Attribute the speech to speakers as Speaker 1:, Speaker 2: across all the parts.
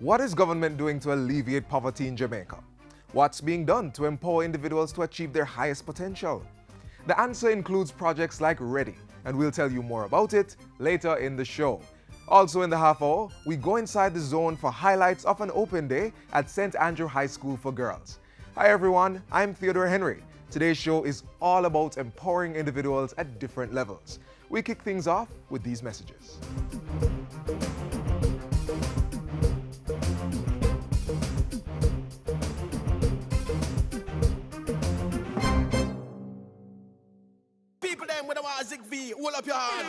Speaker 1: What is government doing to alleviate poverty in Jamaica? What's being done to empower individuals to achieve their highest potential? The answer includes projects like Ready, and we'll tell you more about it later in the show. Also in the half hour, we go inside the zone for highlights of an open day at St. Andrew High School for Girls. Hi everyone, I'm Theodore Henry. Today's show is all about empowering individuals at different levels. We kick things off with these messages.
Speaker 2: People them with a Zig V, hold up your hand.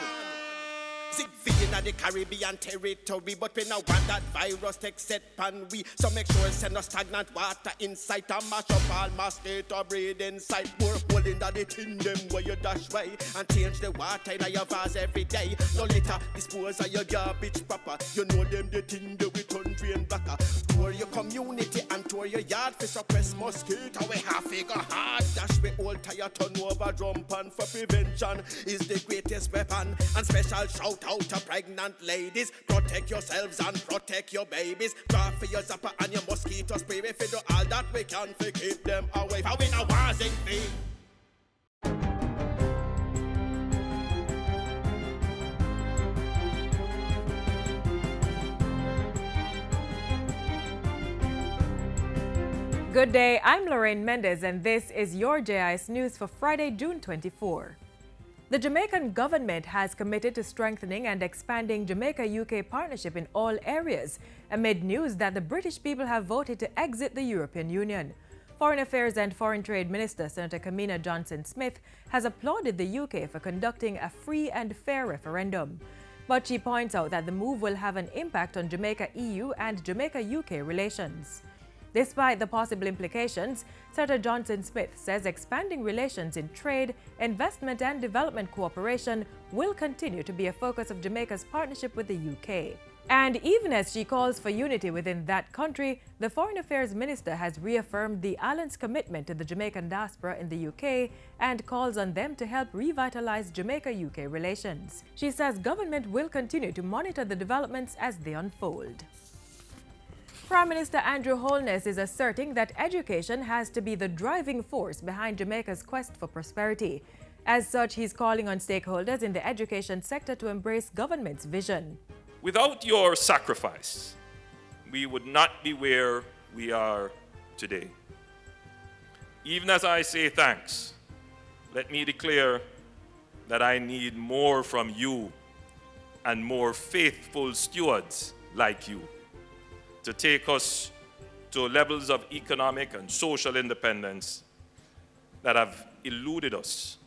Speaker 2: Zig V in the Caribbean territory, but we now want that virus take set pan we. So make sure send no stagnant water inside and mash up all mosquito breed inside. More hole in the tin them where you dash way and change the water in your vase every day. No litter, dispose of your garbage proper. You know them the thing that we turn drain blacker. Tour your community and tour your yard for suppress mosquito. We have figure hard dash we old tire turn over drum pan for prevention is the greatest weapon. And special shout out to pregnant ladies. Protect yourselves and protect your babies. Draw for your zapper and your mosquito spray. If you do all that we can to keep them away. For we know what's in vain.
Speaker 3: Good day, I'm Lorraine Mendez and this is your JIS News for Friday, June 24. The Jamaican government has committed to strengthening and expanding Jamaica-UK partnership in all areas amid news that the British people have voted to exit the European Union. Foreign Affairs and Foreign Trade Minister Senator Kamina Johnson-Smith has applauded the UK for conducting a free and fair referendum. But she points out that the move will have an impact on Jamaica-EU and Jamaica-UK relations. Despite the possible implications, Senator Johnson-Smith says expanding relations in trade, investment and development cooperation will continue to be a focus of Jamaica's partnership with the UK. And even as she calls for unity within that country, the Foreign Affairs Minister has reaffirmed the island's commitment to the Jamaican diaspora in the UK and calls on them to help revitalize Jamaica-UK relations. She says government will continue to monitor the developments as they unfold. Prime Minister Andrew Holness is asserting that education has to be the driving force behind Jamaica's quest for prosperity. As such, he's calling on stakeholders in the education sector to embrace government's vision.
Speaker 4: Without your sacrifice, we would not be where we are today. Even as I say thanks, let me declare that I need more from you and more faithful stewards like you to take us to levels of economic and social independence that have eluded us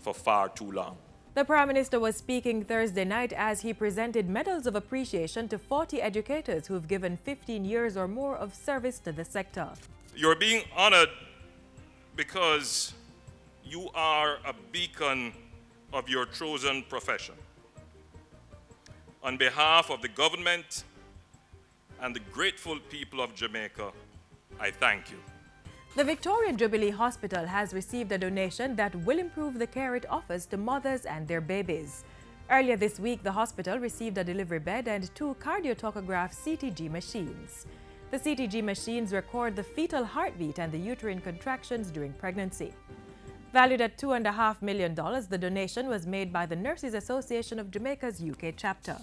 Speaker 4: for far too long.
Speaker 3: The Prime Minister was speaking Thursday night as he presented medals of appreciation to 40 educators who've given 15 years or more of service to the sector.
Speaker 4: You're being honored because you are a beacon of your chosen profession. On behalf of the government and the grateful people of Jamaica, I thank you.
Speaker 3: The Victoria Jubilee Hospital has received a donation that will improve the care it offers to mothers and their babies. Earlier this week, the hospital received a delivery bed and 2 cardiotograph CTG machines. The CTG machines record the fetal heartbeat and the uterine contractions during pregnancy. Valued at $2.5 million, the donation was made by the Nurses Association of Jamaica's UK chapter.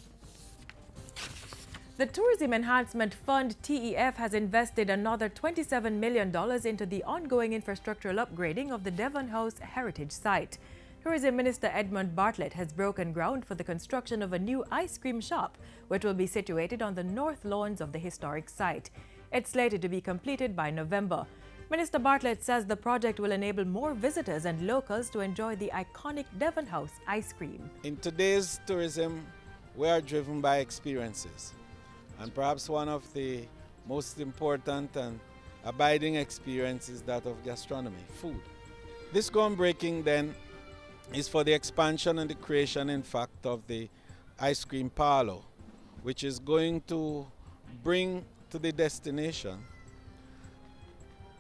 Speaker 3: The Tourism Enhancement Fund, TEF, has invested another $27 million into the ongoing infrastructural upgrading of the Devon House Heritage Site. Tourism Minister Edmund Bartlett has broken ground for the construction of a new ice cream shop, which will be situated on the north lawns of the historic site. It's slated to be completed by November. Minister Bartlett says the project will enable more visitors and locals to enjoy the iconic Devon House ice cream.
Speaker 5: In today's tourism, we are driven by experiences. And perhaps one of the most important and abiding experiences is that of gastronomy, food. This groundbreaking then is for the expansion and the creation, in fact, of the ice cream parlor, which is going to bring to the destination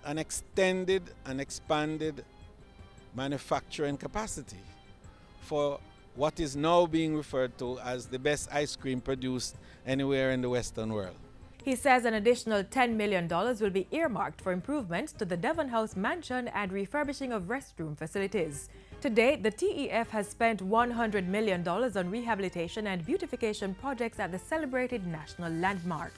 Speaker 5: an extended and expanded manufacturing capacity for what is now being referred to as the best ice cream produced anywhere in the Western world.
Speaker 3: He says an additional $10 million will be earmarked for improvements to the Devon House mansion and refurbishing of restroom facilities. To date, the TEF has spent $100 million on rehabilitation and beautification projects at the celebrated national landmark.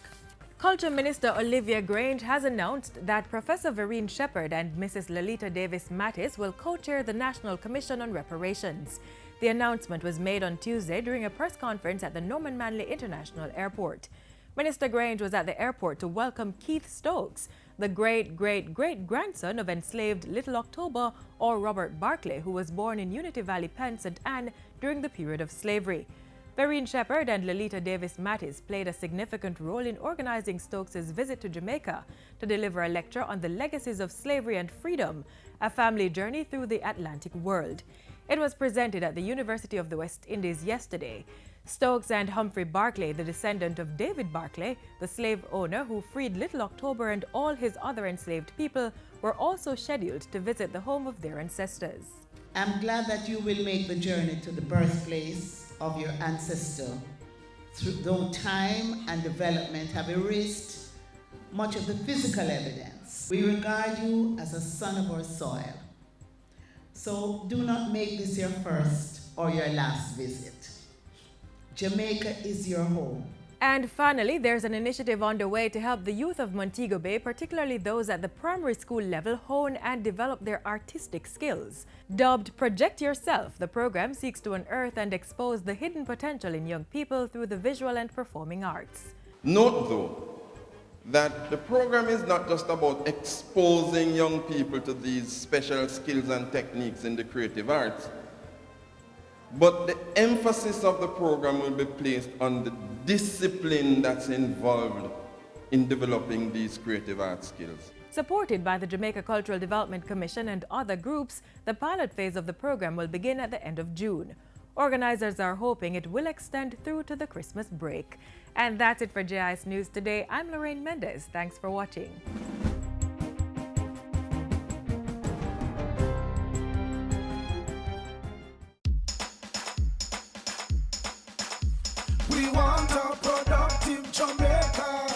Speaker 3: Culture Minister Olivia Grange has announced that Professor Vereen Shepherd and Mrs. Lalita Davis Mattis will co-chair the National Commission on Reparations. The announcement was made on Tuesday during a press conference at the Norman Manley International Airport. Minister Grange was at the airport to welcome Keith Stokes, the great-great-great-grandson of enslaved Little October or Robert Barclay, who was born in Unity Valley, Penn, St. Anne during the period of slavery. Vereen Shepherd and Lalita Davis Mattis played a significant role in organizing Stokes' visit to Jamaica to deliver a lecture on the legacies of slavery and freedom, a family journey through the Atlantic world. It was presented at the University of the West Indies yesterday. Stokes and Humphrey Barclay, the descendant of David Barclay, the slave owner who freed Little October and all his other enslaved people, were also scheduled to visit the home of their ancestors.
Speaker 6: I'm glad that you will make the journey to the birthplace of your ancestor, though time and development have erased much of the physical evidence. We regard you as a son of our soil. So do not make this your first or your last visit. Jamaica is your home.
Speaker 3: And finally, there's an initiative underway to help the youth of Montego Bay, particularly those at the primary school level, hone and develop their artistic skills. Dubbed Project Yourself, the program seeks to unearth and expose the hidden potential in young people through the visual and performing arts.
Speaker 7: Note, though, that the program is not just about exposing young people to these special skills and techniques in the creative arts, but the emphasis of the program will be placed on the discipline that's involved in developing these creative art skills.
Speaker 3: Supported by the Jamaica Cultural Development Commission and other groups, the pilot phase of the program will begin at the end of June. Organizers are hoping it will extend through to the Christmas break. And that's it for JIS News today. I'm Lorraine Mendez. Thanks for watching.
Speaker 2: We want a productive Jamaica.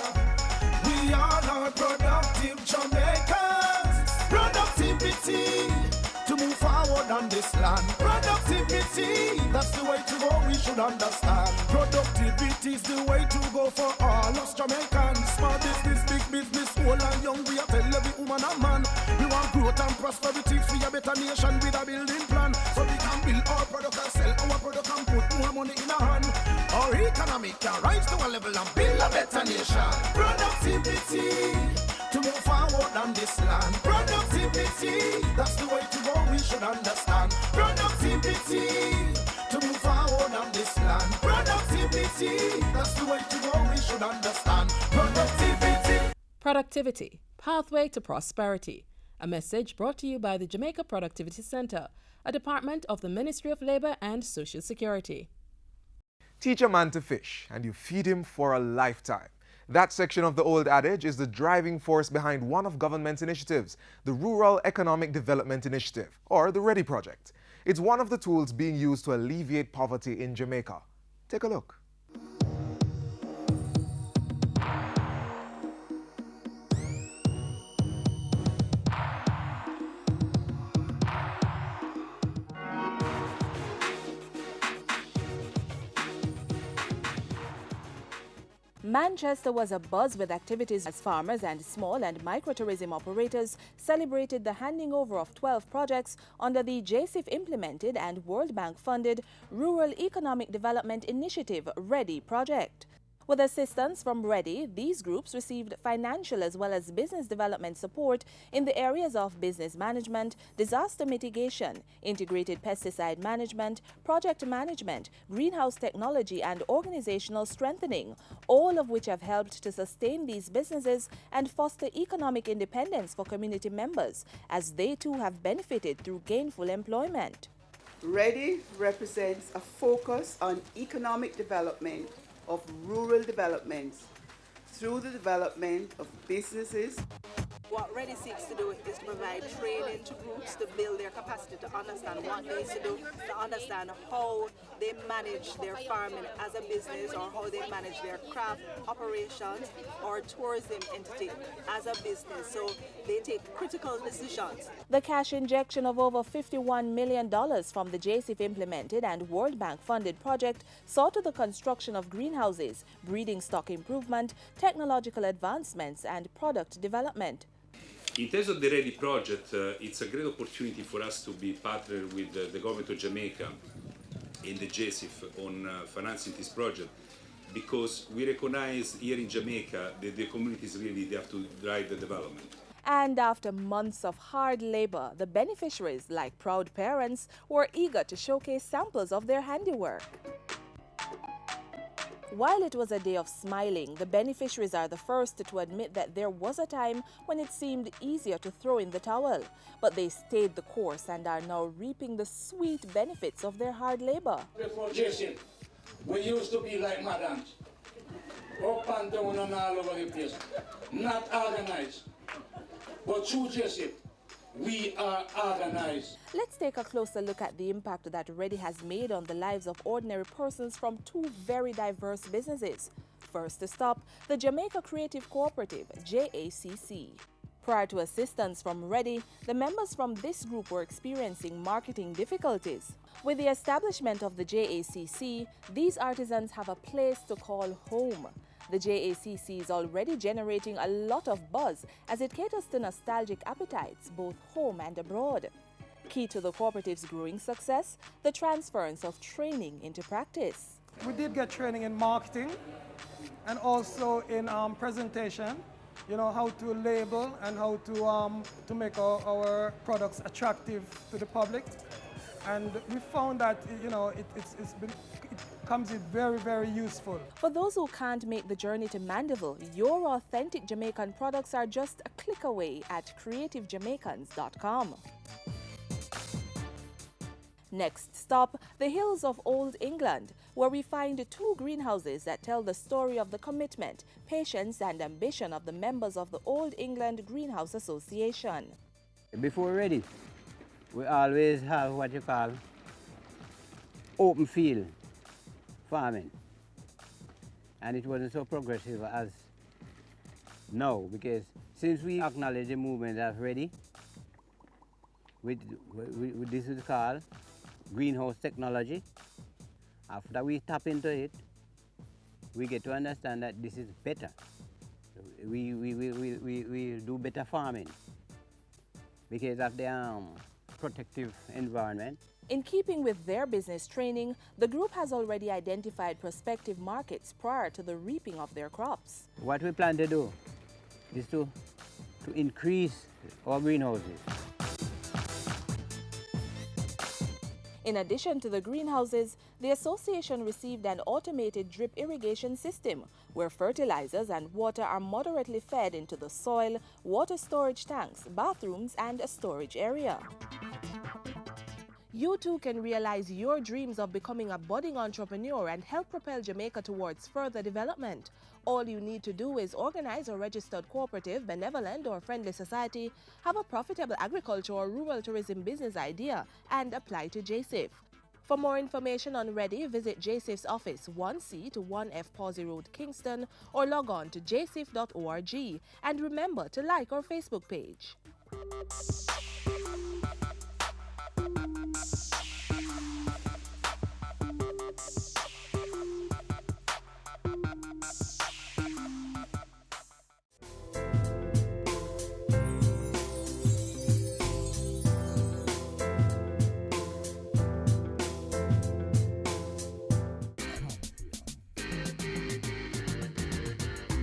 Speaker 2: We all are productive Jamaicans. Productivity to move forward on this land. Productivity, that's the way to go, we should understand. Productivity is the way to go for all us Jamaicans. Small business, big business, old and young, we are tell every woman and man. We want growth and prosperity, free a better nation with a building plan. So we can build our product and sell our product and put more money in our hand. Our economy can rise to a level and build a better nation. Productivity to move forward on this land. Productivity, that's the way to go, we should understand. Productivity to move forward on this land. Productivity, that's the way to go, we should understand. Productivity.
Speaker 8: Productivity, pathway to prosperity. A message brought to you by the Jamaica Productivity Center, a department of the Ministry of Labor and Social Security.
Speaker 1: Teach a man to fish, and you feed him for a lifetime. That section of the old adage is the driving force behind one of government's initiatives, the Rural Economic Development Initiative, or the READY project. It's one of the tools being used to alleviate poverty in Jamaica. Take a look.
Speaker 9: Manchester was abuzz with activities as farmers and small and microtourism operators celebrated the handing over of 12 projects under the JCIF implemented and World Bank funded Rural Economic Development Initiative READY project. With assistance from READY, these groups received financial as well as business development support in the areas of business management, disaster mitigation, integrated pesticide management, project management, greenhouse technology and organizational strengthening, all of which have helped to sustain these businesses and foster economic independence for community members, as they too have benefited through gainful employment.
Speaker 10: READY represents a focus on economic development of rural developments through the development of businesses,
Speaker 11: What READY seeks to do is to provide training to groups to build their capacity to understand what they need to do, to understand how they manage their farming as a business, or how they manage their craft operations or tourism entity as a business. So they take critical decisions.
Speaker 9: The cash injection of over $51 million from the JCIF implemented and World Bank funded project saw to the construction of greenhouses, breeding stock improvement, technological advancements and product development.
Speaker 12: In terms of the READY project, it's a great opportunity for us to be partnered with the government of Jamaica and the JCIF on financing this project, because we recognize here in Jamaica that the communities really they have to drive the development.
Speaker 9: And after months of hard labor, the beneficiaries, like proud parents, were eager to showcase samples of their handiwork. While it was a day of smiling, the beneficiaries are the first to admit that there was a time when it seemed easier to throw in the towel. But they stayed the course and are now reaping the sweet benefits of their hard labor.
Speaker 13: Before Jason, we used to be like madams, up and down and all over the place, not organized. But through Jason, we are organized.
Speaker 9: Let's take a closer look at the impact that READY has made on the lives of ordinary persons from two very diverse businesses. First to stop, the Jamaica Creative Cooperative, JACC. Prior to assistance from READY, the members from this group were experiencing marketing difficulties. With the establishment of the JACC, these artisans have a place to call home. The JACC is already generating a lot of buzz as it caters to nostalgic appetites, both home and abroad. Key to the cooperative's growing success, the transference of training into practice.
Speaker 14: We did get training in marketing and also in presentation, you know, how to label and how to make our products attractive to the public. And we found that, you know, it comes in very, very useful.
Speaker 9: For those who can't make the journey to Mandeville, your authentic Jamaican products are just a click away at creativejamaicans.com. Next stop, the hills of Old England, where we find two greenhouses that tell the story of the commitment, patience and ambition of the members of the Old England Greenhouse Association.
Speaker 15: Before READY, we always have what you call open field farming, and it wasn't so progressive as now, because since we acknowledge the movement of READY, with this is called greenhouse technology. After we tap into it, we get to understand that this is better. We do better farming because of the protective environment.
Speaker 9: In keeping with their business training, the group has already identified prospective markets prior to the reaping of their crops.
Speaker 15: What we plan to do is to increase our greenhouses.
Speaker 9: In addition to the greenhouses, the association received an automated drip irrigation system where fertilizers and water are moderately fed into the soil, water storage tanks, bathrooms, and a storage area. You too can realize your dreams of becoming a budding entrepreneur and help propel Jamaica towards further development. All you need to do is organize a registered cooperative, benevolent or friendly society, have a profitable agriculture or rural tourism business idea, and apply to JCIF. For more information on READY, visit JCIF's office 1C to 1F Pawsey Road, Kingston, or log on to jcif.org. And remember to like our Facebook page.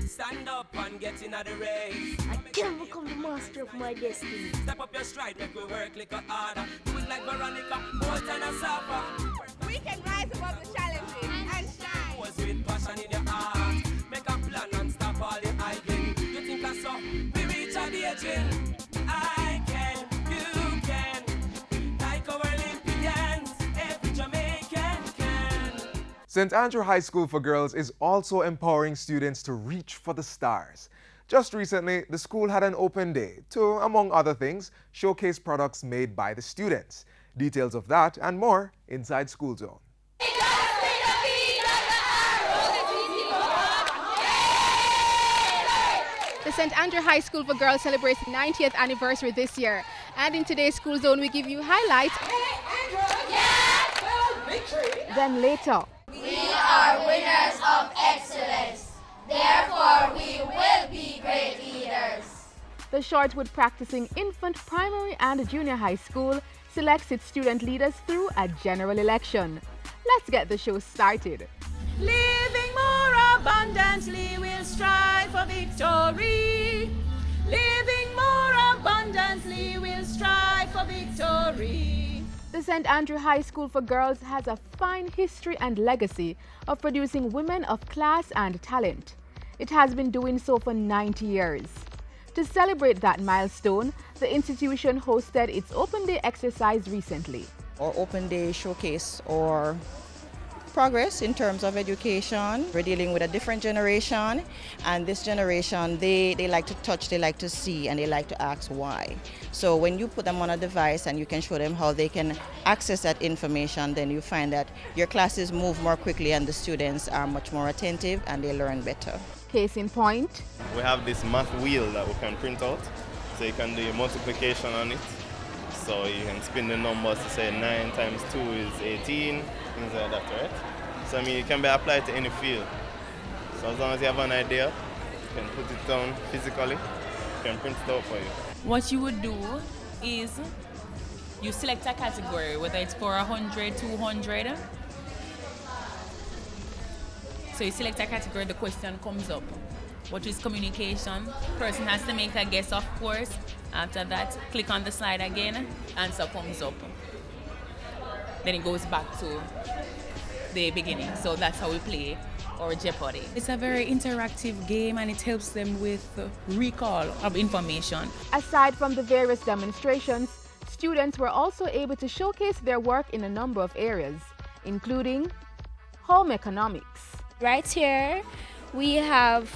Speaker 16: Stand up and get in the race.
Speaker 17: I can become the master of my destiny.
Speaker 16: Step up your stride, make we work like a harder. Do it like Veronica, more than a supper.
Speaker 18: We can rise above the challenges and shine.
Speaker 16: Was with passion in your heart. Make a plan and stop all the idling. You think I saw? We reach our aging. I can, you can. Like our Olympians, every Jamaican can.
Speaker 1: St. Andrew High School for Girls is also empowering students to reach for the stars. Just recently, the school had an open day to, among other things, showcase products made by the students. Details of that and more inside School Zone.
Speaker 19: The St. Andrew High School for Girls celebrates 90th anniversary this year. And in today's School Zone, we give you highlights. Then later.
Speaker 18: We are winners of excellence. Therefore, we will be great leaders.
Speaker 19: The Shortwood practicing infant, primary and junior high school selects its student leaders through a general election. Let's get the show started.
Speaker 20: Living more abundantly, we'll strive for victory. Living more abundantly, we'll strive for victory.
Speaker 19: The St. Andrew High School for Girls has a fine history and legacy of producing women of class and talent. It has been doing so for 90 years. To celebrate that milestone, the institution hosted its Open Day exercise recently.
Speaker 21: Our Open Day showcase our progress in terms of education. We're dealing with a different generation, and this generation, they like to touch, they like to see, and they like to ask why. So when you put them on a device and you can show them how they can access that information, then you find that your classes move more quickly and the students are much more attentive and they learn better.
Speaker 19: Case in point.
Speaker 22: We have this math wheel that we can print out, so you can do your multiplication on it. So you can spin the numbers to say 9 times 2 is 18, things like that, right? So I mean, it can be applied to any field. So as long as you have an idea, you can put it down physically, you can print it out for you.
Speaker 23: What you would do is you select a category, whether it's for 100, 200. So you select a category, the question comes up. What is communication? Person has to make a guess, of course. After that, click on the slide again, answer comes up. Then it goes back to the beginning. So that's how we play our Jeopardy. It's a very interactive game and it helps them with recall of information.
Speaker 19: Aside from the various demonstrations, students were also able to showcase their work in a number of areas, including home economics.
Speaker 24: Right here, we have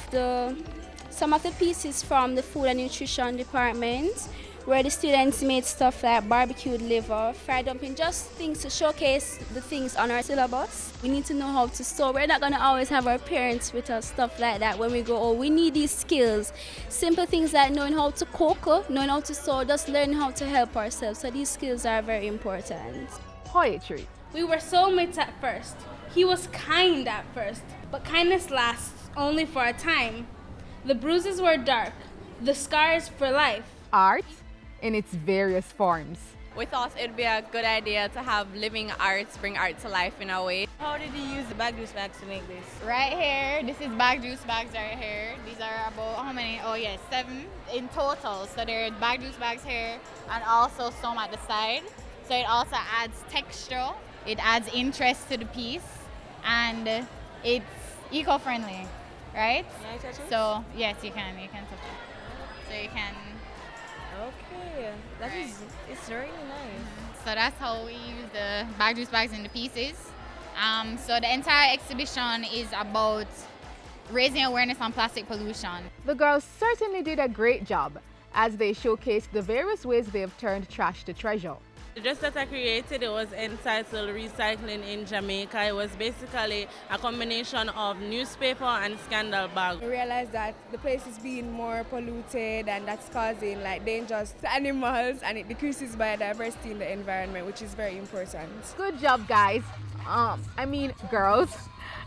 Speaker 24: some of the pieces from the food and nutrition department, where the students made stuff like barbecued liver, fried dumpling, just things to showcase the things on our syllabus. We need to know how to sew. We're not going to always have our parents with us, stuff like that when we go, oh, we need these skills. Simple things like knowing how to cook, knowing how to sew, just learning how to help ourselves. So these skills are very important.
Speaker 19: Poetry.
Speaker 25: We were soulmates at first. He was kind at first, but kindness lasts only for a time. The bruises were dark, the scars for life.
Speaker 19: Art in its various forms.
Speaker 26: We thought it'd be a good idea to have living arts bring art to life in a way.
Speaker 27: How did you use the bag juice bags to make this?
Speaker 28: Right here, this is bag juice bags right here. These are about how many? Oh yes, 7 in total. So there are bag juice bags here and also some at the side. So it also adds texture, it adds interest to the piece, and it's eco-friendly, right?
Speaker 27: Can I touch it?
Speaker 28: So yes, you can touch it. So you can.
Speaker 27: Okay, that is, it's really nice.
Speaker 28: So that's how we use the bag juice bags in the pieces. So the entire exhibition is about raising awareness on plastic pollution.
Speaker 19: The girls certainly did a great job as they showcased the various ways they have turned trash to treasure.
Speaker 29: The dress that I created, it was entitled Recycling in Jamaica. It was basically a combination of newspaper and scandal bag.
Speaker 30: We realized that the place is being more polluted and that's causing like dangers to animals, and it decreases biodiversity in the environment, which is very important.
Speaker 19: Good job, guys. Girls.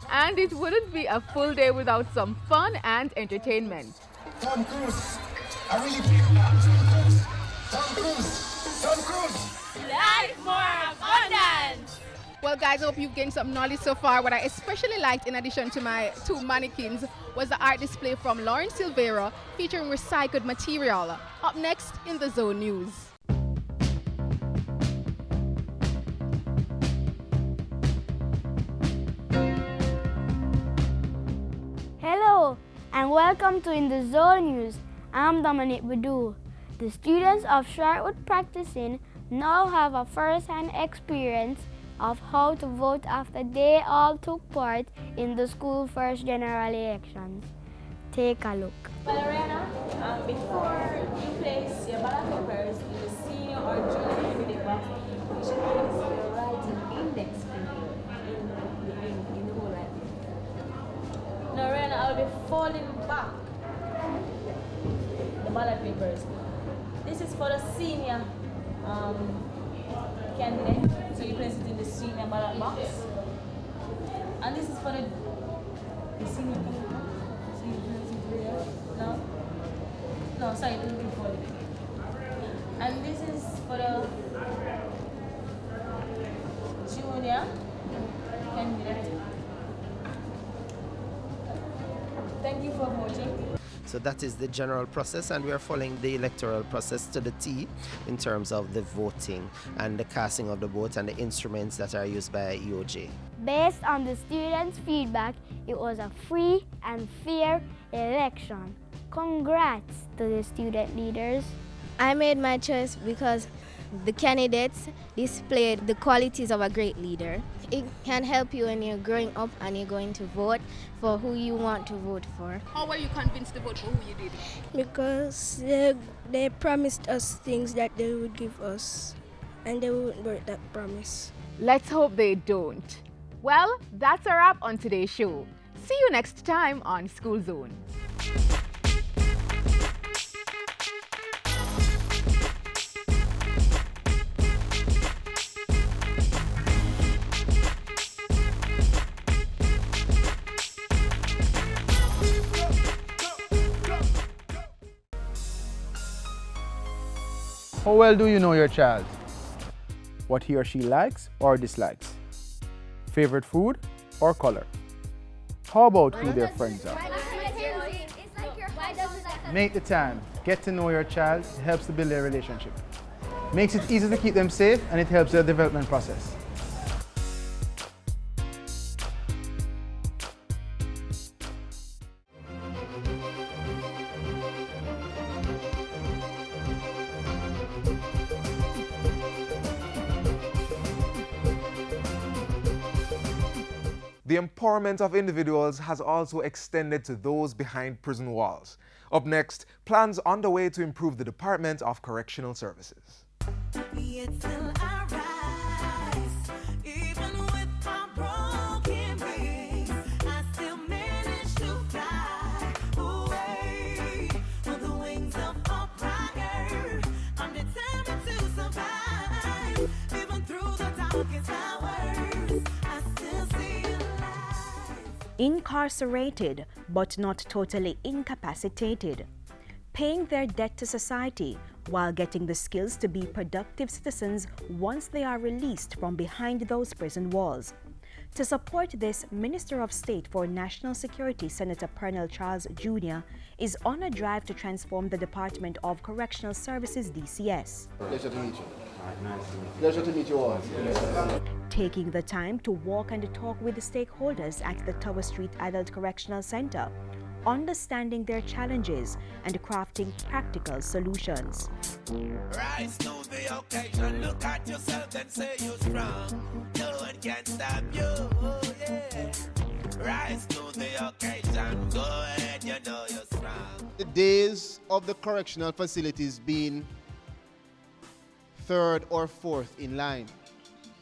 Speaker 19: And it wouldn't be a full day without some fun and entertainment.
Speaker 18: Tom Cruise, I really feel that. Tom Cruise.
Speaker 25: Life more abundant!
Speaker 19: Well guys, I hope you've gained some knowledge so far. What I especially liked, in addition to my 2 mannequins, was the art display from Lauren Silvera featuring recycled material. Up next in the Zone News.
Speaker 31: Hello and welcome to In the Zone News. I'm Dominic Badu. The students of Shortwood Practicing now have a first-hand experience of how to vote after they all took part in the school first general elections. take a look.
Speaker 25: Lorena, before you place your ballot papers in the senior or junior candidate box, you should place your writing index finger in the hole right there. Now, Lorena, I'll be folding back the ballot papers. This is for the senior candidate, so you place it in the senior ballot box. And this is for the senior candidate box. So you place it there. No, sorry, it will be folded. And this is for the junior candidate. Thank you for voting.
Speaker 2: So that is the general process, and we are following the electoral process to the T in terms of the voting and the casting of the vote and the instruments that are used by EOJ.
Speaker 31: Based on the students' feedback, it was a free and fair election. Congrats to the student leaders.
Speaker 17: I made my choice because the candidates displayed the qualities of a great leader. It can help you when you're growing up and you're going to vote for who you want to vote for.
Speaker 19: How were you convinced to vote for who you did?
Speaker 3: Because they promised us things that they would give us, and they wouldn't break that promise.
Speaker 19: Let's hope they don't. Well, that's a wrap on today's show. See you next time on School Zone.
Speaker 4: How well do you know your child? What he or she likes or dislikes? Favorite food or color? How about who their friends are? Make the time. Get to know your child. It helps to build their relationship. Makes it easy to keep them safe, and it helps their development process.
Speaker 1: The empowerment of individuals has also extended to those behind prison walls. Up next, plans underway to improve the Department of Correctional Services.
Speaker 5: Incarcerated but not totally incapacitated, paying their debt to society while getting the skills to be productive citizens once they are released from behind those prison walls. To support this, Minister of State for National Security Senator Pernell Charles Jr. is on a drive to transform the Department of Correctional Services DCS.
Speaker 4: Pleasure to meet you. Pleasure to meet you all.
Speaker 5: Taking the time to walk and talk with the stakeholders at the Tower Street Adult Correctional Center, understanding their challenges and crafting practical solutions.
Speaker 16: Rise to the occasion, look at yourself and say you're strong. No one can stop you, yeah. Rise to the occasion, go ahead, you know you're strong.
Speaker 4: The days of the correctional facilities being third or fourth in line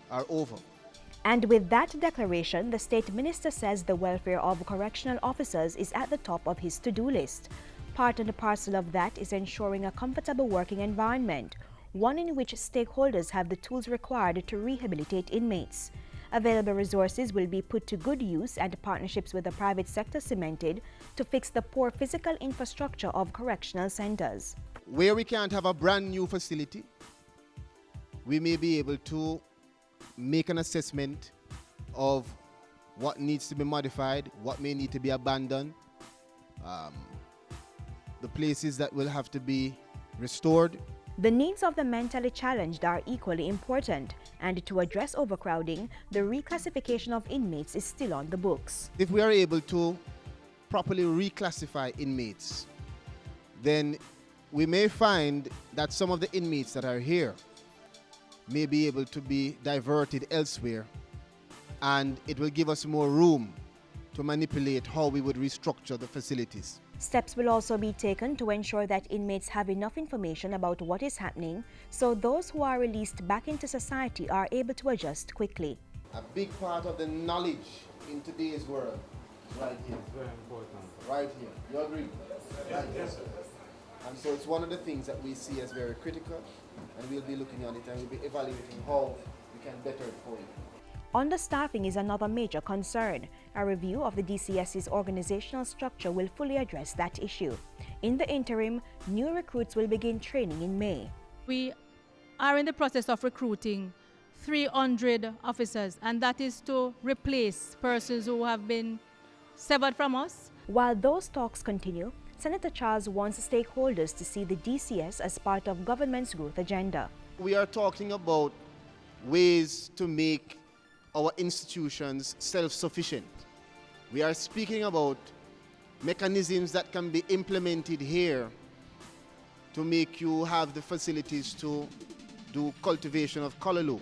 Speaker 4: are over.
Speaker 5: And with that declaration, the State Minister says the welfare of correctional officers is at the top of his to-do list. Part and parcel of that is ensuring a comfortable working environment, one in which stakeholders have the tools required to rehabilitate inmates. Available resources will be put to good use and partnerships with the private sector cemented to fix the poor physical infrastructure of correctional centers.
Speaker 4: Where we can't have a brand new facility, we may be able to make an assessment of what needs to be modified, what may need to be abandoned, the places that will have to be restored.
Speaker 5: The needs of the mentally challenged are equally important, and to address overcrowding, the reclassification of inmates is still on the books.
Speaker 4: If we are able to properly reclassify inmates, then we may find that some of the inmates that are here may be able to be diverted elsewhere, and it will give us more room to manipulate how we would restructure the facilities.
Speaker 5: Steps will also be taken to ensure that inmates have enough information about what is happening, so those who are released back into society are able to adjust quickly.
Speaker 4: A big part of the knowledge in today's world is right here.
Speaker 6: Very important.
Speaker 4: Right here. You agree? Right here. And so it's one of the things that we see as very critical, and we'll be looking on it and we'll be evaluating how we can better it for you.
Speaker 5: Understaffing is another major concern. A review of the DCS's organizational structure will fully address that issue. In the interim, new recruits will begin training in May.
Speaker 7: We are in the process of recruiting 300 officers, and that is to replace persons who have been severed from us.
Speaker 5: While those talks continue, Senator Charles wants stakeholders to see the DCS as part of government's growth agenda.
Speaker 4: We are talking about ways to make our institutions self-sufficient. We are speaking about mechanisms that can be implemented here to make you have the facilities to do cultivation of colorloo,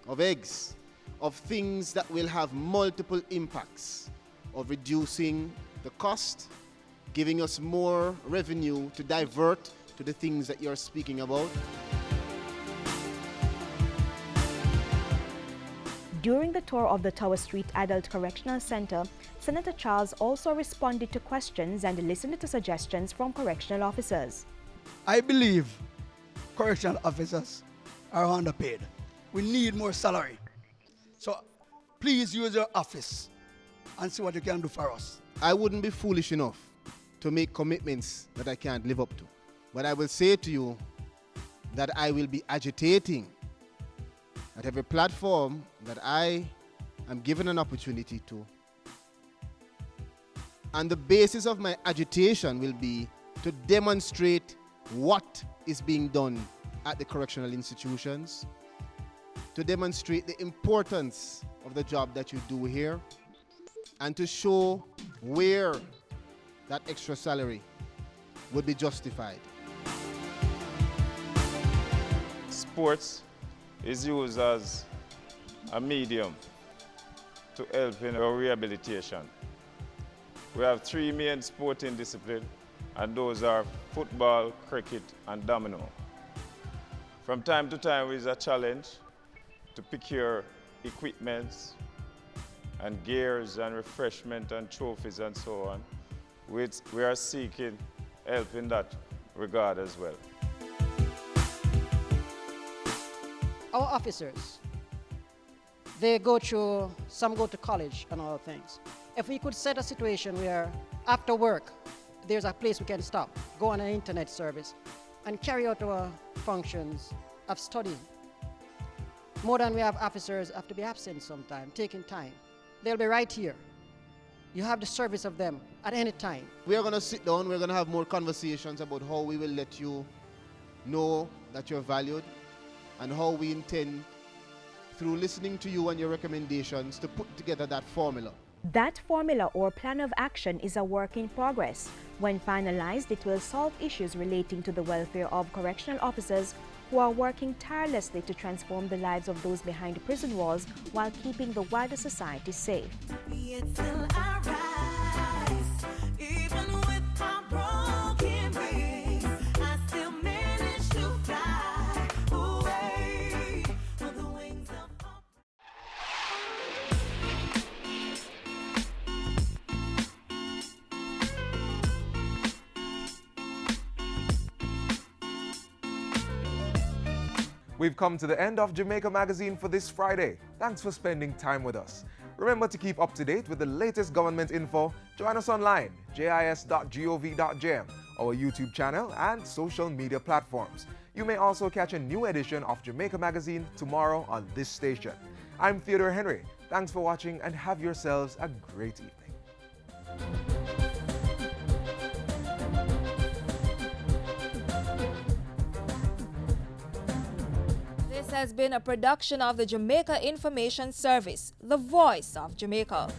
Speaker 4: of eggs, of things that will have multiple impacts of reducing the cost, giving us more revenue to divert to the things that you're speaking about.
Speaker 5: During the tour of the Tower Street Adult Correctional Center, Senator Charles also responded to questions and listened to suggestions from correctional officers.
Speaker 8: I believe correctional officers are underpaid. We need more salary. So please use your office and see what you can do for us.
Speaker 4: I wouldn't be foolish enough to make commitments that I can't live up to. But I will say to you that I will be agitating at every platform that I am given an opportunity to. And the basis of my agitation will be to demonstrate what is being done at the correctional institutions, to demonstrate the importance of the job that you do here, and to show where that extra salary would be justified.
Speaker 22: Sports is used as a medium to help in our rehabilitation. We have 3 main sporting disciplines, and those are football, cricket, and domino. From time to time, it is a challenge to procure equipments and gears and refreshment and trophies and so on. We are seeking help in that regard as well.
Speaker 9: Our officers, some go to college and all things. If we could set a situation where after work, there's a place we can stop, go on an internet service, and carry out our functions of studying. More than we have officers have to be absent sometime, taking time. They'll be right here. You have the service of them at any time.
Speaker 4: We are going to sit down, we're going to have more conversations about how we will let you know that you're valued, and how we intend, through listening to you and your recommendations, to put together that formula.
Speaker 5: That formula or plan of action is a work in progress. When finalized, it will solve issues relating to the welfare of correctional officers who are working tirelessly to transform the lives of those behind prison walls while keeping the wider society safe.
Speaker 1: We've come to the end of Jamaica Magazine for this Friday. Thanks for spending time with us. Remember to keep up to date with the latest government info. Join us online, jis.gov.jm, our YouTube channel, and social media platforms. You may also catch a new edition of Jamaica Magazine tomorrow on this station. I'm Theodore Henry. Thanks for watching and have yourselves a great evening.
Speaker 10: This has been a production of the Jamaica Information Service, the voice of Jamaica.